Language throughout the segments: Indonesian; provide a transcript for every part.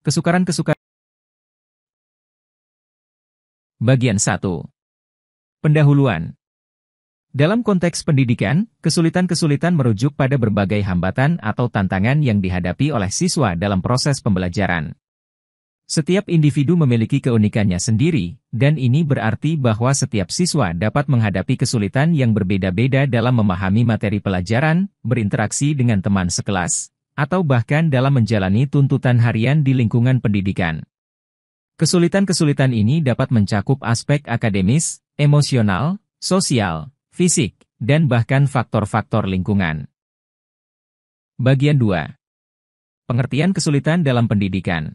Kesukaran-kesukaran. Bagian 1. Pendahuluan. Dalam konteks pendidikan, kesulitan-kesulitan merujuk pada berbagai hambatan atau tantangan yang dihadapi oleh siswa dalam proses pembelajaran. Setiap individu memiliki keunikannya sendiri, dan ini berarti bahwa setiap siswa dapat menghadapi kesulitan yang berbeda-beda dalam memahami materi pelajaran, berinteraksi dengan teman sekelas, atau bahkan dalam menjalani tuntutan harian di lingkungan pendidikan. Kesulitan-kesulitan ini dapat mencakup aspek akademis, emosional, sosial, fisik, dan bahkan faktor-faktor lingkungan. Bagian 2. Pengertian kesulitan dalam pendidikan.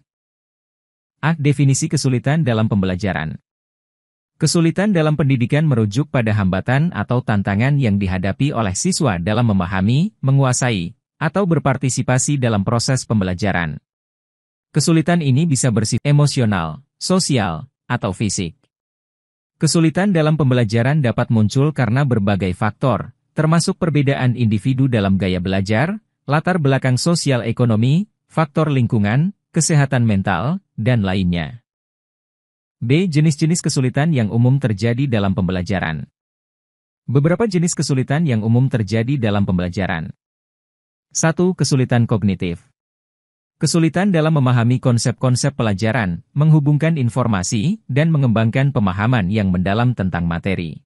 Definisi kesulitan dalam pembelajaran. Kesulitan dalam pendidikan merujuk pada hambatan atau tantangan yang dihadapi oleh siswa dalam memahami, menguasai, atau berpartisipasi dalam proses pembelajaran. Kesulitan ini bisa bersifat emosional, sosial, atau fisik. Kesulitan dalam pembelajaran dapat muncul karena berbagai faktor, termasuk perbedaan individu dalam gaya belajar, latar belakang sosial ekonomi, faktor lingkungan, kesehatan mental, dan lainnya. B. Jenis-jenis kesulitan yang umum terjadi dalam pembelajaran. Beberapa jenis kesulitan yang umum terjadi dalam pembelajaran. 1. Kesulitan kognitif. Kesulitan dalam memahami konsep-konsep pelajaran, menghubungkan informasi, dan mengembangkan pemahaman yang mendalam tentang materi.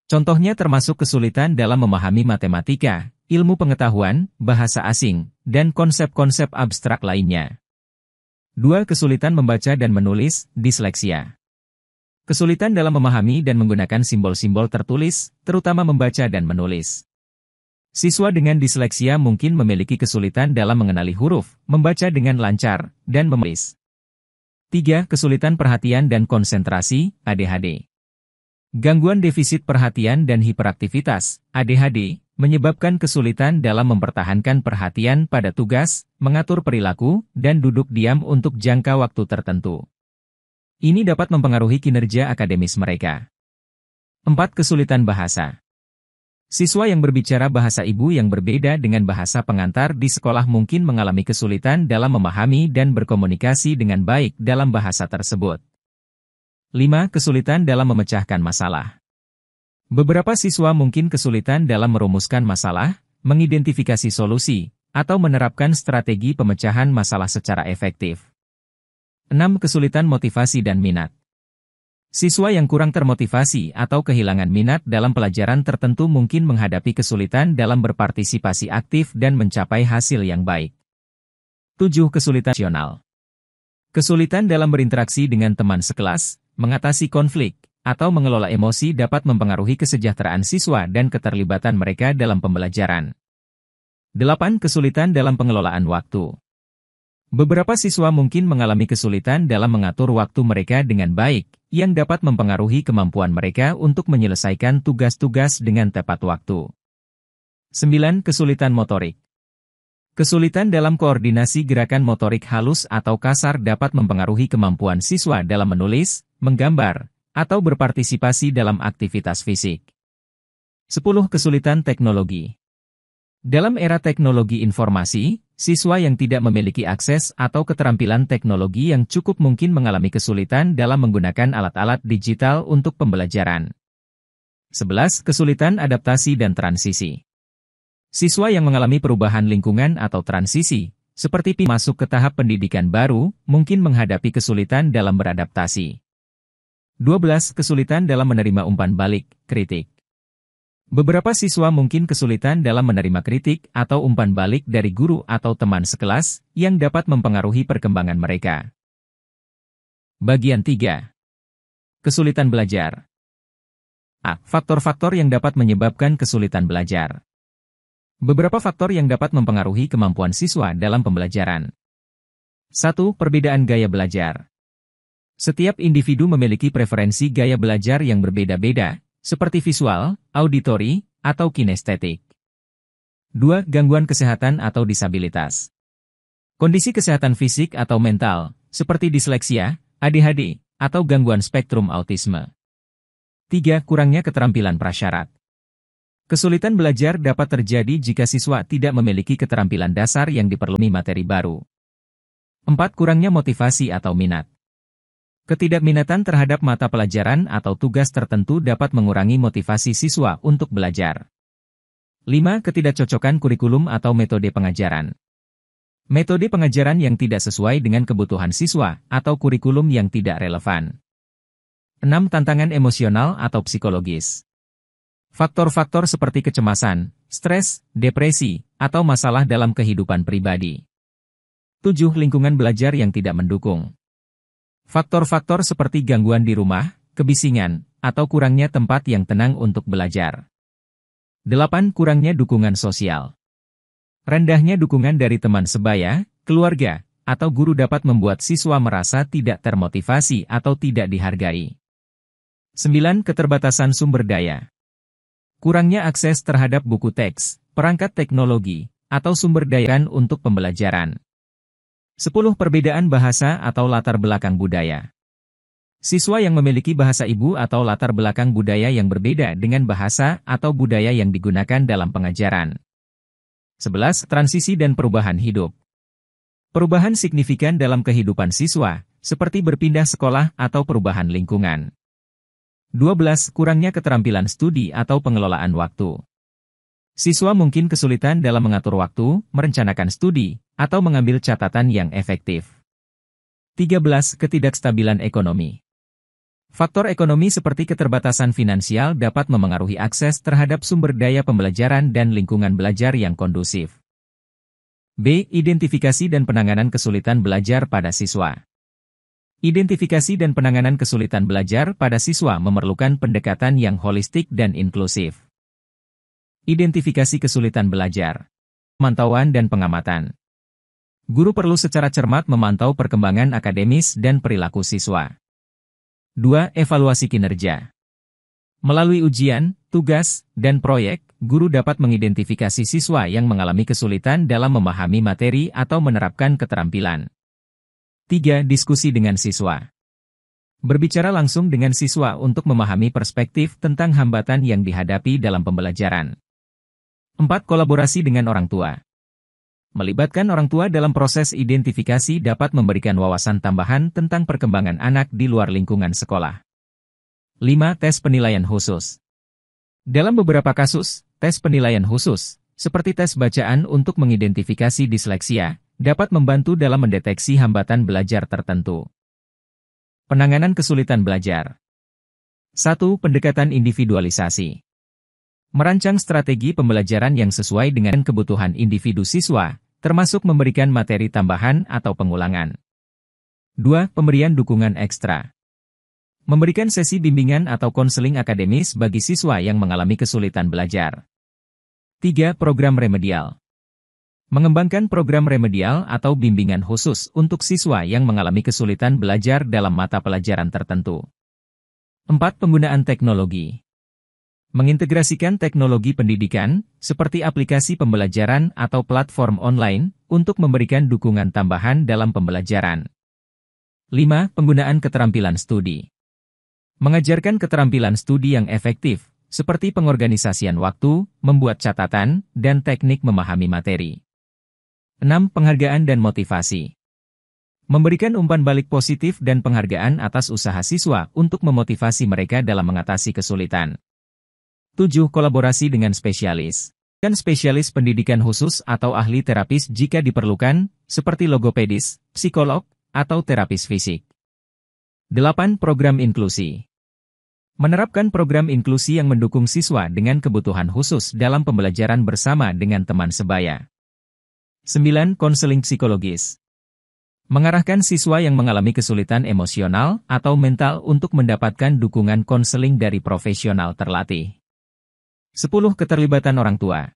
Contohnya termasuk kesulitan dalam memahami matematika, ilmu pengetahuan, bahasa asing, dan konsep-konsep abstrak lainnya. 2. Kesulitan membaca dan menulis, disleksia. Kesulitan dalam memahami dan menggunakan simbol-simbol tertulis, terutama membaca dan menulis. Siswa dengan disleksia mungkin memiliki kesulitan dalam mengenali huruf, membaca dengan lancar, dan menulis. 3. Kesulitan perhatian dan konsentrasi, ADHD. Gangguan defisit perhatian dan hiperaktivitas, ADHD, menyebabkan kesulitan dalam mempertahankan perhatian pada tugas, mengatur perilaku, dan duduk diam untuk jangka waktu tertentu. Ini dapat mempengaruhi kinerja akademis mereka. 4. Kesulitan bahasa. Siswa yang berbicara bahasa ibu yang berbeda dengan bahasa pengantar di sekolah mungkin mengalami kesulitan dalam memahami dan berkomunikasi dengan baik dalam bahasa tersebut. 5. Kesulitan dalam memecahkan masalah. Beberapa siswa mungkin kesulitan dalam merumuskan masalah, mengidentifikasi solusi, atau menerapkan strategi pemecahan masalah secara efektif. 6. Kesulitan motivasi dan minat. Siswa yang kurang termotivasi atau kehilangan minat dalam pelajaran tertentu mungkin menghadapi kesulitan dalam berpartisipasi aktif dan mencapai hasil yang baik. 7. Kesulitan emosional. Kesulitan dalam berinteraksi dengan teman sekelas, mengatasi konflik, atau mengelola emosi dapat mempengaruhi kesejahteraan siswa dan keterlibatan mereka dalam pembelajaran. 8. Kesulitan dalam pengelolaan waktu. Beberapa siswa mungkin mengalami kesulitan dalam mengatur waktu mereka dengan baik, yang dapat mempengaruhi kemampuan mereka untuk menyelesaikan tugas-tugas dengan tepat waktu. 9. Kesulitan motorik. Kesulitan dalam koordinasi gerakan motorik halus atau kasar dapat mempengaruhi kemampuan siswa dalam menulis, menggambar, atau berpartisipasi dalam aktivitas fisik. 10. Kesulitan teknologi. Dalam era teknologi informasi, siswa yang tidak memiliki akses atau keterampilan teknologi yang cukup mungkin mengalami kesulitan dalam menggunakan alat-alat digital untuk pembelajaran. 11. Kesulitan adaptasi dan transisi. Siswa yang mengalami perubahan lingkungan atau transisi, seperti masuk ke tahap pendidikan baru, mungkin menghadapi kesulitan dalam beradaptasi. 12. Kesulitan dalam menerima umpan balik, kritik. Beberapa siswa mungkin kesulitan dalam menerima kritik atau umpan balik dari guru atau teman sekelas, yang dapat mempengaruhi perkembangan mereka. Bagian 3. Kesulitan belajar. Faktor-faktor yang dapat menyebabkan kesulitan belajar. Beberapa faktor yang dapat mempengaruhi kemampuan siswa dalam pembelajaran. 1. Perbedaan gaya belajar. Setiap individu memiliki preferensi gaya belajar yang berbeda-beda, seperti visual, auditori, atau kinestetik. 2. Gangguan kesehatan atau disabilitas. Kondisi kesehatan fisik atau mental, seperti disleksia, ADHD, atau gangguan spektrum autisme. 3. Kurangnya keterampilan prasyarat. Kesulitan belajar dapat terjadi jika siswa tidak memiliki keterampilan dasar yang diperlukan materi baru. 4. Kurangnya motivasi atau minat. Ketidakminatan terhadap mata pelajaran atau tugas tertentu dapat mengurangi motivasi siswa untuk belajar. 5. Ketidakcocokan kurikulum atau metode pengajaran. Metode pengajaran yang tidak sesuai dengan kebutuhan siswa atau kurikulum yang tidak relevan. 6. Tantangan emosional atau psikologis. Faktor-faktor seperti kecemasan, stres, depresi, atau masalah dalam kehidupan pribadi. 7. Lingkungan belajar yang tidak mendukung. Faktor-faktor seperti gangguan di rumah, kebisingan, atau kurangnya tempat yang tenang untuk belajar. 8. Kurangnya dukungan sosial. Rendahnya dukungan dari teman sebaya, keluarga, atau guru dapat membuat siswa merasa tidak termotivasi atau tidak dihargai. 9. Keterbatasan sumber daya. Kurangnya akses terhadap buku teks, perangkat teknologi, atau sumber daya untuk pembelajaran. 10. Perbedaan bahasa atau latar belakang budaya. Siswa yang memiliki bahasa ibu atau latar belakang budaya yang berbeda dengan bahasa atau budaya yang digunakan dalam pengajaran. 11. Transisi dan perubahan hidup. Perubahan signifikan dalam kehidupan siswa, seperti berpindah sekolah atau perubahan lingkungan. 12. Kurangnya keterampilan studi atau pengelolaan waktu. Siswa mungkin kesulitan dalam mengatur waktu, merencanakan studi, atau mengambil catatan yang efektif. 13. Ketidakstabilan ekonomi. Faktor ekonomi seperti keterbatasan finansial dapat memengaruhi akses terhadap sumber daya pembelajaran dan lingkungan belajar yang kondusif. B. Identifikasi dan penanganan kesulitan belajar pada siswa. Identifikasi dan penanganan kesulitan belajar pada siswa memerlukan pendekatan yang holistik dan inklusif. Identifikasi kesulitan belajar. Pemantauan dan pengamatan. Guru perlu secara cermat memantau perkembangan akademis dan perilaku siswa. 2. Evaluasi kinerja. Melalui ujian, tugas, dan proyek, guru dapat mengidentifikasi siswa yang mengalami kesulitan dalam memahami materi atau menerapkan keterampilan. 3. Diskusi dengan siswa. Berbicara langsung dengan siswa untuk memahami perspektif tentang hambatan yang dihadapi dalam pembelajaran. 4. Kolaborasi dengan orang tua. Melibatkan orang tua dalam proses identifikasi dapat memberikan wawasan tambahan tentang perkembangan anak di luar lingkungan sekolah. 5. Tes penilaian khusus. Dalam beberapa kasus, tes penilaian khusus, seperti tes bacaan untuk mengidentifikasi disleksia, dapat membantu dalam mendeteksi hambatan belajar tertentu. Penanganan kesulitan belajar. 1. Pendekatan individualisasi. Merancang strategi pembelajaran yang sesuai dengan kebutuhan individu siswa, termasuk memberikan materi tambahan atau pengulangan. 2. Pemberian dukungan ekstra. Memberikan sesi bimbingan atau konseling akademis bagi siswa yang mengalami kesulitan belajar. 3. Program remedial. Mengembangkan program remedial atau bimbingan khusus untuk siswa yang mengalami kesulitan belajar dalam mata pelajaran tertentu. 4. Penggunaan teknologi. Mengintegrasikan teknologi pendidikan, seperti aplikasi pembelajaran atau platform online, untuk memberikan dukungan tambahan dalam pembelajaran. 5. Penggunaan keterampilan studi. Mengajarkan keterampilan studi yang efektif, seperti pengorganisasian waktu, membuat catatan, dan teknik memahami materi. 6. Penghargaan dan motivasi. Memberikan umpan balik positif dan penghargaan atas usaha siswa untuk memotivasi mereka dalam mengatasi kesulitan. 7. Kolaborasi dengan spesialis. Dan spesialis pendidikan khusus atau ahli terapis jika diperlukan, seperti logopedis, psikolog, atau terapis fisik. 8. Program inklusi. Menerapkan program inklusi yang mendukung siswa dengan kebutuhan khusus dalam pembelajaran bersama dengan teman sebaya. 9. Konseling psikologis. Mengarahkan siswa yang mengalami kesulitan emosional atau mental untuk mendapatkan dukungan konseling dari profesional terlatih. 10. Keterlibatan orang tua.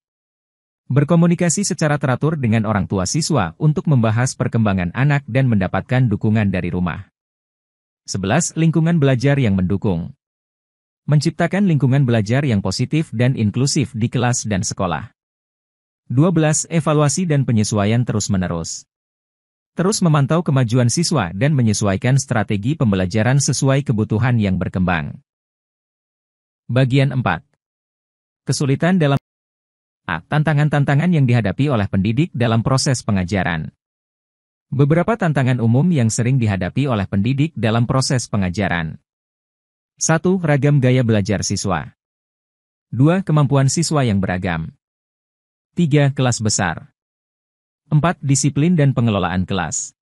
Berkomunikasi secara teratur dengan orang tua siswa untuk membahas perkembangan anak dan mendapatkan dukungan dari rumah. 11. Lingkungan belajar yang mendukung. Menciptakan lingkungan belajar yang positif dan inklusif di kelas dan sekolah. 12. Evaluasi dan penyesuaian terus-menerus. Terus memantau kemajuan siswa dan menyesuaikan strategi pembelajaran sesuai kebutuhan yang berkembang. Bagian 4. Kesulitan dalam tantangan-tantangan yang dihadapi oleh pendidik dalam proses pengajaran. Beberapa tantangan umum yang sering dihadapi oleh pendidik dalam proses pengajaran. 1. Ragam gaya belajar siswa. 2. Kemampuan siswa yang beragam. 3. Kelas besar. 4. Disiplin dan pengelolaan kelas.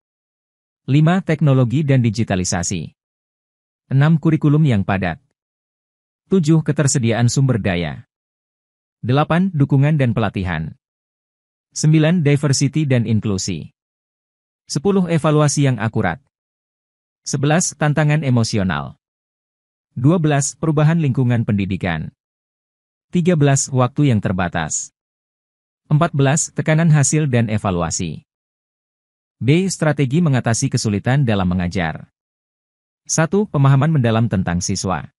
5. Teknologi dan digitalisasi. 6. Kurikulum yang padat. 7. Ketersediaan sumber daya. 8. Dukungan dan pelatihan. 9. Diversity dan inklusi. 10. Evaluasi yang akurat. 11. Tantangan emosional. 12. Perubahan lingkungan pendidikan. 13. Waktu yang terbatas. 14. Tekanan hasil dan evaluasi. B. Strategi mengatasi kesulitan dalam mengajar. 1. Pemahaman mendalam tentang siswa.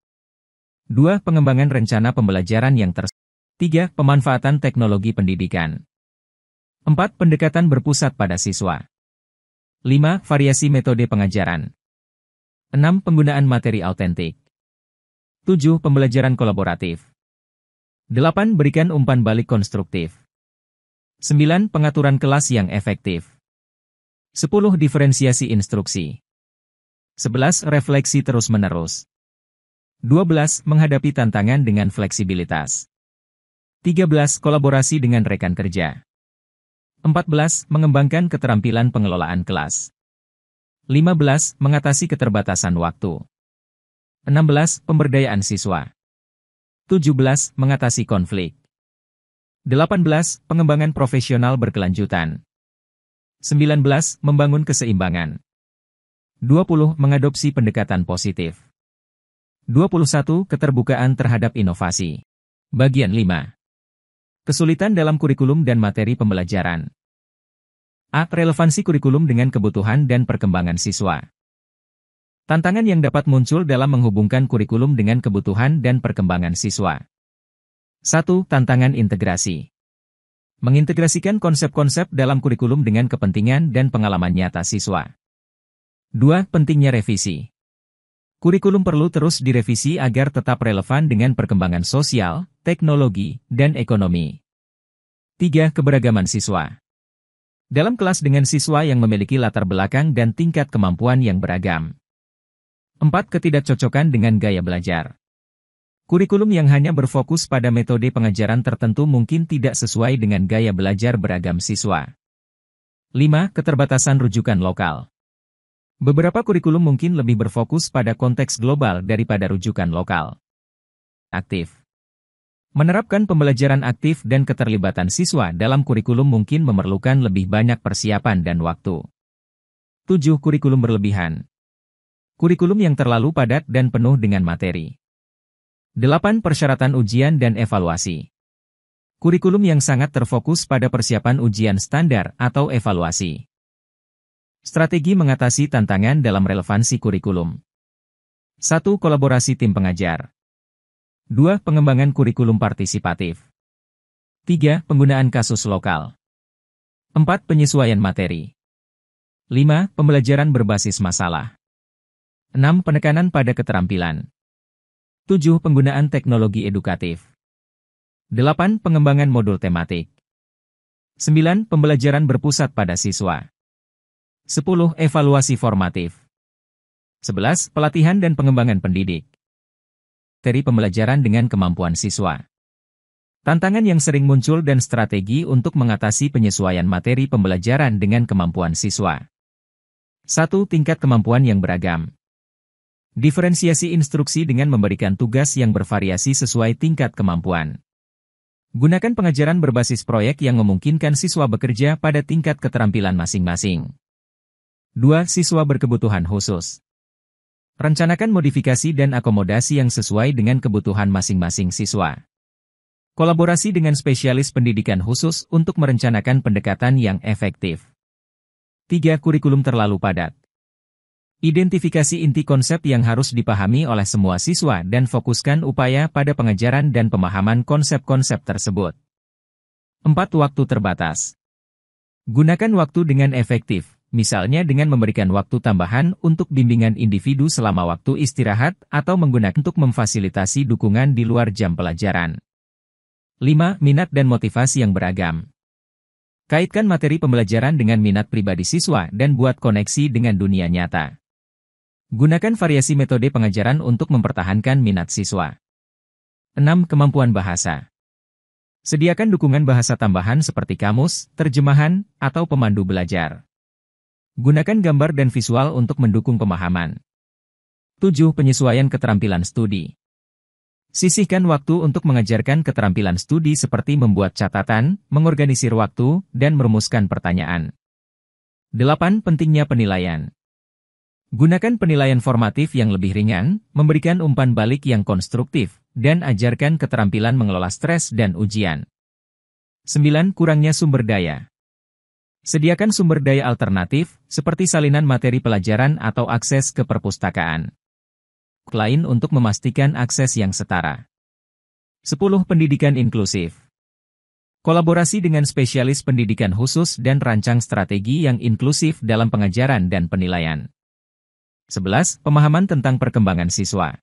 2. Pengembangan rencana pembelajaran yang 3. Pemanfaatan teknologi pendidikan. 4. Pendekatan berpusat pada siswa. 5. Variasi metode pengajaran. 6. Penggunaan materi autentik. 7. Pembelajaran kolaboratif. 8. Berikan umpan balik konstruktif. 9. Pengaturan kelas yang efektif. 10. Diferensiasi instruksi. 11. Refleksi terus-menerus. 12. Menghadapi tantangan dengan fleksibilitas. 13. Kolaborasi dengan rekan kerja. 14. Mengembangkan keterampilan pengelolaan kelas. 15. Mengatasi keterbatasan waktu. 16. Pemberdayaan siswa. 17. Mengatasi konflik. 18. Pengembangan profesional berkelanjutan. 19. Membangun keseimbangan. 20. Mengadopsi pendekatan positif. 21. Keterbukaan terhadap inovasi. Bagian 5. Kesulitan dalam kurikulum dan materi pembelajaran. A. Relevansi kurikulum dengan kebutuhan dan perkembangan siswa. Tantangan yang dapat muncul dalam menghubungkan kurikulum dengan kebutuhan dan perkembangan siswa. 1. Tantangan integrasi. Mengintegrasikan konsep-konsep dalam kurikulum dengan kepentingan dan pengalaman nyata siswa. 2. Pentingnya revisi. Kurikulum perlu terus direvisi agar tetap relevan dengan perkembangan sosial, teknologi, dan ekonomi. 3. Keberagaman siswa. Dalam kelas dengan siswa yang memiliki latar belakang dan tingkat kemampuan yang beragam. 4. Ketidakcocokan dengan gaya belajar. Kurikulum yang hanya berfokus pada metode pengajaran tertentu mungkin tidak sesuai dengan gaya belajar beragam siswa. 5. Keterbatasan rujukan lokal. Beberapa kurikulum mungkin lebih berfokus pada konteks global daripada rujukan lokal. Aktif. Menerapkan pembelajaran aktif dan keterlibatan siswa dalam kurikulum mungkin memerlukan lebih banyak persiapan dan waktu. 7. Kurikulum berlebihan. Kurikulum yang terlalu padat dan penuh dengan materi. 8. Persyaratan ujian dan evaluasi. Kurikulum yang sangat terfokus pada persiapan ujian standar atau evaluasi. Strategi mengatasi tantangan dalam relevansi kurikulum. 1. Kolaborasi tim pengajar. 2. Pengembangan kurikulum partisipatif. 3. Penggunaan kasus lokal. 4. Penyesuaian materi. 5. Pembelajaran berbasis masalah. 6. Penekanan pada keterampilan. 7. Penggunaan teknologi edukatif. 8. Pengembangan modul tematik. 9. Pembelajaran berpusat pada siswa. 10. Evaluasi formatif. 11. Pelatihan dan pengembangan pendidik. Materi pembelajaran dengan kemampuan siswa. Tantangan yang sering muncul dan strategi untuk mengatasi penyesuaian materi pembelajaran dengan kemampuan siswa. 1. Tingkat kemampuan yang beragam. Diferensiasi instruksi dengan memberikan tugas yang bervariasi sesuai tingkat kemampuan. Gunakan pengajaran berbasis proyek yang memungkinkan siswa bekerja pada tingkat keterampilan masing-masing. 2. Siswa berkebutuhan khusus. Rencanakan modifikasi dan akomodasi yang sesuai dengan kebutuhan masing-masing siswa. Kolaborasi dengan spesialis pendidikan khusus untuk merencanakan pendekatan yang efektif. 3. Kurikulum terlalu padat. Identifikasi inti konsep yang harus dipahami oleh semua siswa dan fokuskan upaya pada pengajaran dan pemahaman konsep-konsep tersebut. 4. Waktu terbatas. Gunakan waktu dengan efektif. Misalnya dengan memberikan waktu tambahan untuk bimbingan individu selama waktu istirahat atau menggunakan untuk memfasilitasi dukungan di luar jam pelajaran. 5. Minat dan motivasi yang beragam. Kaitkan materi pembelajaran dengan minat pribadi siswa dan buat koneksi dengan dunia nyata. Gunakan variasi metode pengajaran untuk mempertahankan minat siswa. 6. Kemampuan bahasa. Sediakan dukungan bahasa tambahan seperti kamus, terjemahan, atau pemandu belajar. Gunakan gambar dan visual untuk mendukung pemahaman. 7. Penyesuaian keterampilan studi. Sisihkan waktu untuk mengajarkan keterampilan studi seperti membuat catatan, mengorganisir waktu, dan merumuskan pertanyaan. 8. Pentingnya penilaian. Gunakan penilaian formatif yang lebih ringan, memberikan umpan balik yang konstruktif, dan ajarkan keterampilan mengelola stres dan ujian. 9. Kurangnya sumber daya. Sediakan sumber daya alternatif, seperti salinan materi pelajaran atau akses ke perpustakaan lain untuk memastikan akses yang setara. 10. Pendidikan inklusif. Kolaborasi dengan spesialis pendidikan khusus dan rancang strategi yang inklusif dalam pengajaran dan penilaian. 11. Pemahaman tentang perkembangan siswa.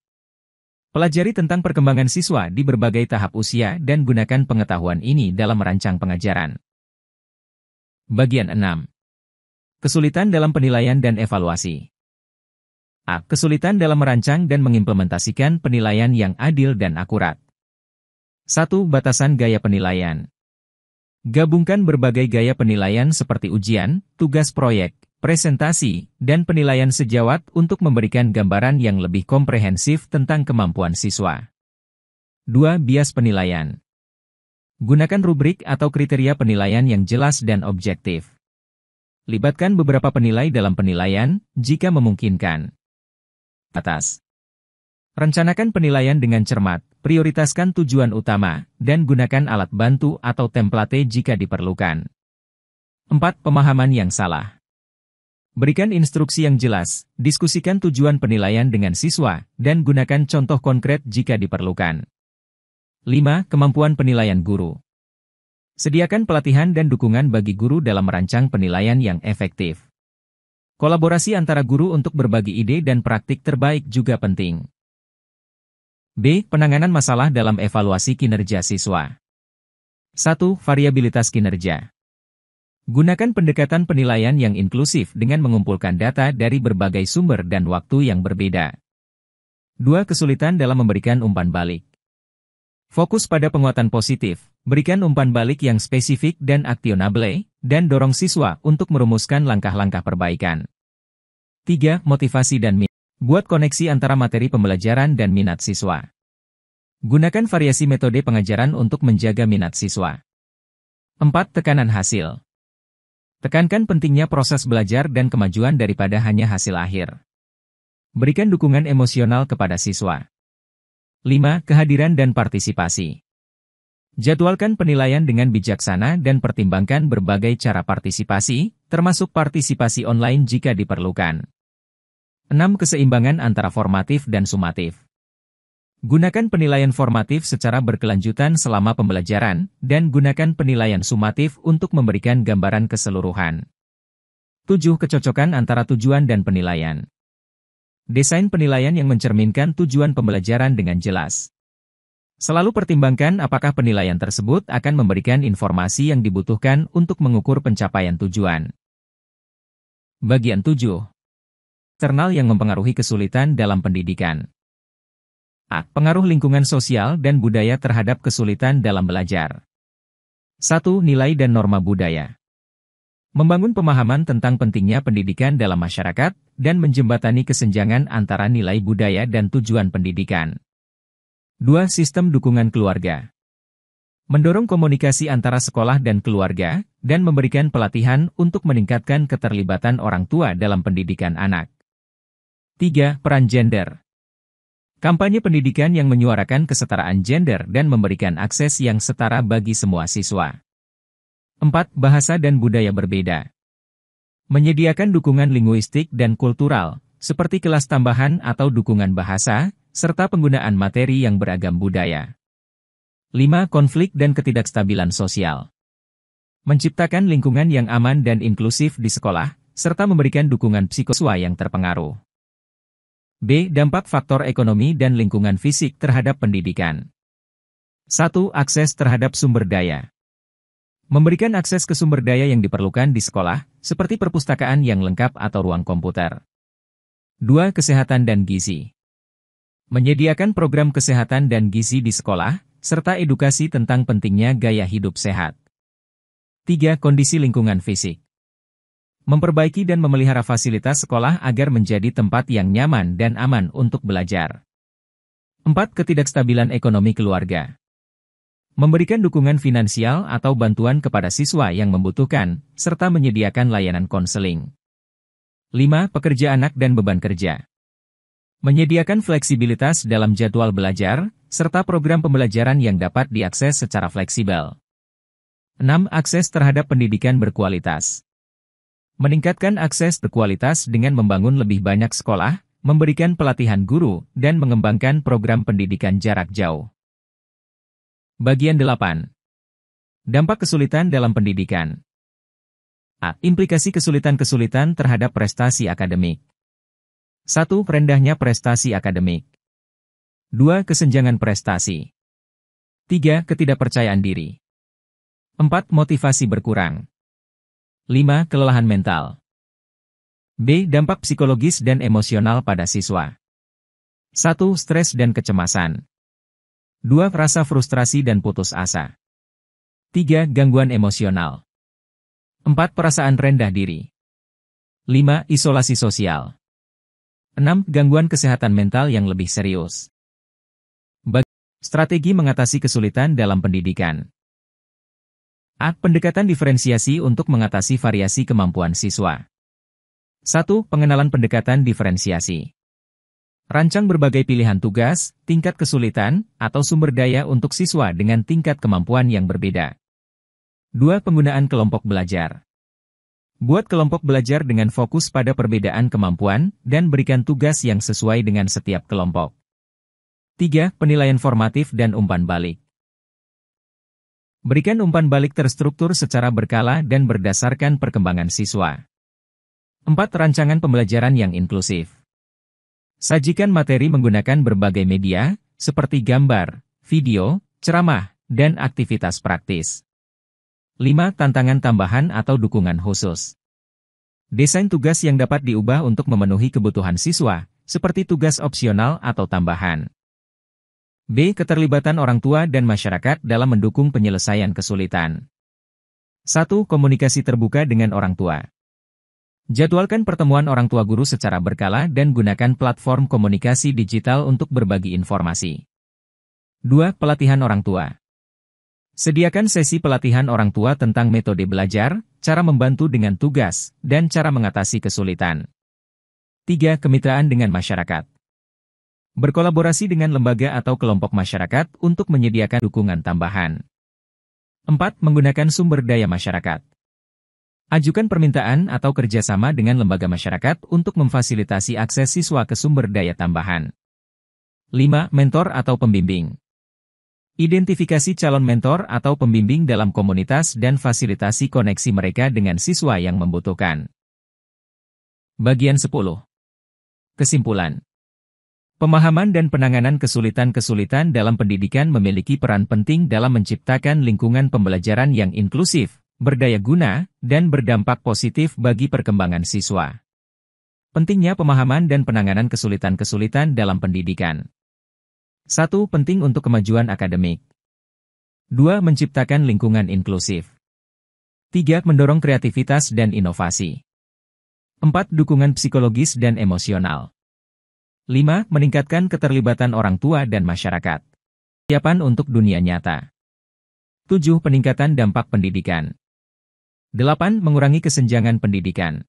Pelajari tentang perkembangan siswa di berbagai tahap usia dan gunakan pengetahuan ini dalam merancang pengajaran. Bagian 6. Kesulitan dalam penilaian dan evaluasi. A. Kesulitan dalam merancang dan mengimplementasikan penilaian yang adil dan akurat. 1. Batasan gaya penilaian. Gabungkan berbagai gaya penilaian seperti ujian, tugas proyek, presentasi, dan penilaian sejawat untuk memberikan gambaran yang lebih komprehensif tentang kemampuan siswa. 2. Bias penilaian. Gunakan rubrik atau kriteria penilaian yang jelas dan objektif. Libatkan beberapa penilai dalam penilaian, jika memungkinkan. Atas. Rencanakan penilaian dengan cermat, prioritaskan tujuan utama, dan gunakan alat bantu atau template jika diperlukan. 4. Pemahaman yang salah. Berikan instruksi yang jelas, diskusikan tujuan penilaian dengan siswa, dan gunakan contoh konkret jika diperlukan. 5. Kemampuan penilaian guru. Sediakan pelatihan dan dukungan bagi guru dalam merancang penilaian yang efektif. Kolaborasi antara guru untuk berbagi ide dan praktik terbaik juga penting. B. Penanganan masalah dalam evaluasi kinerja siswa. 1. Variabilitas kinerja. Gunakan pendekatan penilaian yang inklusif dengan mengumpulkan data dari berbagai sumber dan waktu yang berbeda. 2. Kesulitan dalam memberikan umpan balik. Fokus pada penguatan positif, berikan umpan balik yang spesifik dan aktionable, dan dorong siswa untuk merumuskan langkah-langkah perbaikan. 3. Motivasi dan minat. Buat koneksi antara materi pembelajaran dan minat siswa. Gunakan variasi metode pengajaran untuk menjaga minat siswa. 4. Tekanan hasil. Tekankan pentingnya proses belajar dan kemajuan daripada hanya hasil akhir. Berikan dukungan emosional kepada siswa. 5. Kehadiran dan partisipasi. Jadwalkan penilaian dengan bijaksana dan pertimbangkan berbagai cara partisipasi, termasuk partisipasi online jika diperlukan. 6. Keseimbangan antara formatif dan sumatif. Gunakan penilaian formatif secara berkelanjutan selama pembelajaran, dan gunakan penilaian sumatif untuk memberikan gambaran keseluruhan. 7. Kecocokan antara tujuan dan penilaian. Desain penilaian yang mencerminkan tujuan pembelajaran dengan jelas. Selalu pertimbangkan apakah penilaian tersebut akan memberikan informasi yang dibutuhkan untuk mengukur pencapaian tujuan. Bagian 7. Eksternal yang mempengaruhi kesulitan dalam pendidikan. A. Pengaruh lingkungan sosial dan budaya terhadap kesulitan dalam belajar. 1. Nilai dan norma budaya. Membangun pemahaman tentang pentingnya pendidikan dalam masyarakat, dan menjembatani kesenjangan antara nilai budaya dan tujuan pendidikan. 2. Sistem dukungan keluarga. Mendorong komunikasi antara sekolah dan keluarga, dan memberikan pelatihan untuk meningkatkan keterlibatan orang tua dalam pendidikan anak. 3. Peran gender. Kampanye pendidikan yang menyuarakan kesetaraan gender dan memberikan akses yang setara bagi semua siswa. 4. Bahasa dan budaya berbeda. Menyediakan dukungan linguistik dan kultural, seperti kelas tambahan atau dukungan bahasa, serta penggunaan materi yang beragam budaya. 5. Konflik dan ketidakstabilan sosial. Menciptakan lingkungan yang aman dan inklusif di sekolah, serta memberikan dukungan psikososial yang terpengaruh. B. Dampak faktor ekonomi dan lingkungan fisik terhadap pendidikan. 1. Akses terhadap sumber daya. Memberikan akses ke sumber daya yang diperlukan di sekolah, seperti perpustakaan yang lengkap atau ruang komputer. 2. Kesehatan dan gizi. Menyediakan program kesehatan dan gizi di sekolah, serta edukasi tentang pentingnya gaya hidup sehat. 3. Kondisi lingkungan fisik. Memperbaiki dan memelihara fasilitas sekolah agar menjadi tempat yang nyaman dan aman untuk belajar. 4. Ketidakstabilan ekonomi keluarga. Memberikan dukungan finansial atau bantuan kepada siswa yang membutuhkan, serta menyediakan layanan konseling. 5. Pekerja anak dan beban kerja. Menyediakan fleksibilitas dalam jadwal belajar, serta program pembelajaran yang dapat diakses secara fleksibel. 6. Akses terhadap pendidikan berkualitas. Meningkatkan akses berkualitas dengan membangun lebih banyak sekolah, memberikan pelatihan guru, dan mengembangkan program pendidikan jarak jauh. Bagian 8. Dampak kesulitan dalam pendidikan. A. Implikasi kesulitan-kesulitan terhadap prestasi akademik. 1. Rendahnya prestasi akademik. 2. Kesenjangan prestasi. 3. Ketidakpercayaan diri. 4. Motivasi berkurang. 5. Kelelahan mental. B. Dampak psikologis dan emosional pada siswa. 1. Stres dan kecemasan. 2. Rasa frustrasi dan putus asa. 3. Gangguan emosional. 4. Perasaan rendah diri. 5. Isolasi sosial. 6. Gangguan kesehatan mental yang lebih serius. Strategi mengatasi kesulitan dalam pendidikan. A. Pendekatan diferensiasi untuk mengatasi variasi kemampuan siswa. 1. Pengenalan pendekatan diferensiasi. Rancang berbagai pilihan tugas, tingkat kesulitan, atau sumber daya untuk siswa dengan tingkat kemampuan yang berbeda. 2. Penggunaan kelompok belajar. Buat kelompok belajar dengan fokus pada perbedaan kemampuan, dan berikan tugas yang sesuai dengan setiap kelompok. 3. Penilaian formatif dan umpan balik. Berikan umpan balik terstruktur secara berkala dan berdasarkan perkembangan siswa. 4. Rancangan pembelajaran yang inklusif. Sajikan materi menggunakan berbagai media, seperti gambar, video, ceramah, dan aktivitas praktis. 5. Tantangan tambahan atau dukungan khusus. Desain tugas yang dapat diubah untuk memenuhi kebutuhan siswa, seperti tugas opsional atau tambahan. B. Keterlibatan orang tua dan masyarakat dalam mendukung penyelesaian kesulitan. 1. Komunikasi terbuka dengan orang tua. Jadwalkan pertemuan orang tua guru secara berkala dan gunakan platform komunikasi digital untuk berbagi informasi. 2. Pelatihan orang tua. Sediakan sesi pelatihan orang tua tentang metode belajar, cara membantu dengan tugas, dan cara mengatasi kesulitan. 3. Kemitraan dengan masyarakat. Berkolaborasi dengan lembaga atau kelompok masyarakat untuk menyediakan dukungan tambahan. 4. Menggunakan sumber daya masyarakat. Ajukan permintaan atau kerjasama dengan lembaga masyarakat untuk memfasilitasi akses siswa ke sumber daya tambahan. 5. Mentor atau pembimbing. Identifikasi calon mentor atau pembimbing dalam komunitas dan fasilitasi koneksi mereka dengan siswa yang membutuhkan. Bagian 10. Kesimpulan. Pemahaman dan penanganan kesulitan-kesulitan dalam pendidikan memiliki peran penting dalam menciptakan lingkungan pembelajaran yang inklusif, berdaya guna, dan berdampak positif bagi perkembangan siswa. Pentingnya pemahaman dan penanganan kesulitan-kesulitan dalam pendidikan. 1. Penting untuk kemajuan akademik. 2. Menciptakan lingkungan inklusif. 3. Mendorong kreativitas dan inovasi. 4. Dukungan psikologis dan emosional. 5. Meningkatkan keterlibatan orang tua dan masyarakat. Persiapan untuk dunia nyata. 7. Peningkatan dampak pendidikan. 8. Mengurangi kesenjangan pendidikan.